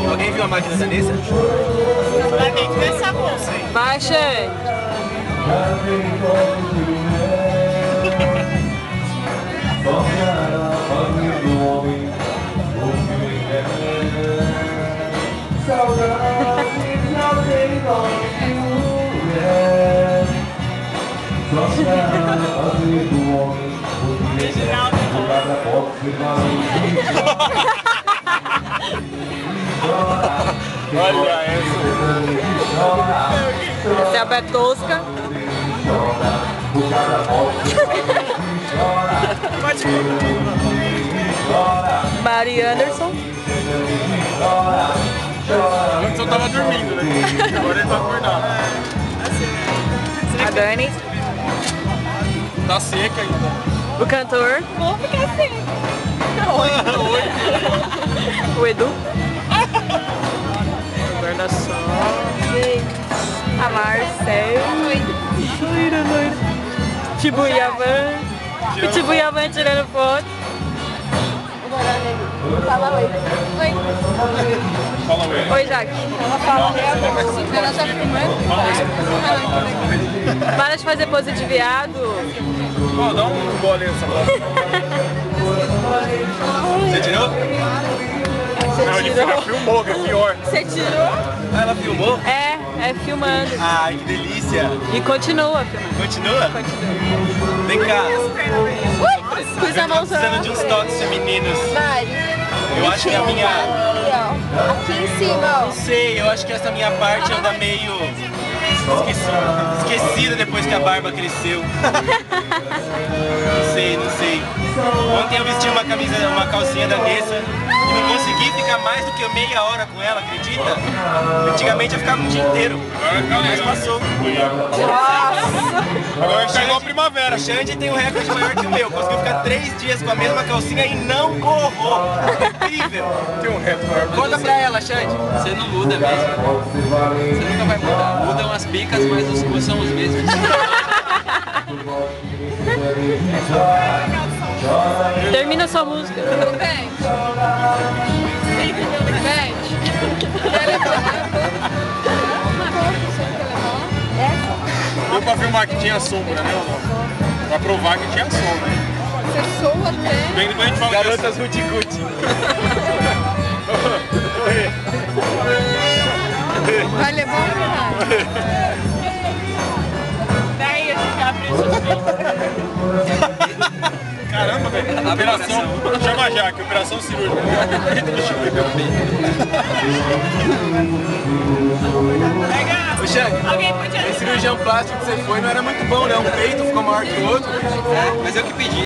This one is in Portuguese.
Alguém viu a máquina da Nessa? Tá dentro dessa bolsa aí. Vai, Xande. Olha essa. Essa é a Betosca. Mari Anderson. Antes eu tava dormindo, né? Agora ele tá acordado. A Dani. Tá seca ainda. O cantor. Vou ficar assim. Oi. O Edu. Guarda-sol. A Marcel. Loira, loira. Tibuiavan. O Tibuiavan tirando foto. Fala oi. Oi. Fala oi. Oi, Jaque. Ela fala oi agora. Ela tá filmando? Para de fazer pose de viado. Pô, dá um gole nessa bola. Você tirou? Não, ele filmou, que é pior. Você tirou? Ah, ela filmou? É filmando. Ai, que delícia. E continua filmando. Continua? Continua. Vem cá. Pus a Eu tô mão só. precisando de uns toques femininos. Mari. Eu acho que a minha... Ali, ó. Aqui em cima, ó. Não sei, eu acho que essa minha parte anda meio... esquecida depois que a barba cresceu. Não sei, não sei. Ontem eu vesti uma calcinha da Nessa e não consegui ficar mais do que meia hora com ela, acredita? Antigamente eu ficava um dia inteiro, mas passou. Agora chegou a primavera. O Xande tem um recorde maior que o meu. Conseguiu ficar 3 dias com a mesma calcinha e não borrou. Incrível. Tem um recorde maior. Conta pra ela, Xande. Você não muda mesmo. Você nunca vai mudar. Mudam as picas, mas os cus são os mesmos. Termina sua música. Vem. Vem. Quer levar? Deu pra filmar que tinha sombra, né? Ou não? Pra provar que tinha sombra. Você soa até. Bem, depois a gente fala garotas ruti-guti. Vai levar ou não vai? Daí a gente abre Caramba, velho. Operação. Chama já, que operação cirúrgica. Ô, Xande, esse cirurgião plástico que você foi não era muito bom, né? Um peito ficou maior que o outro. Mas eu que pedi.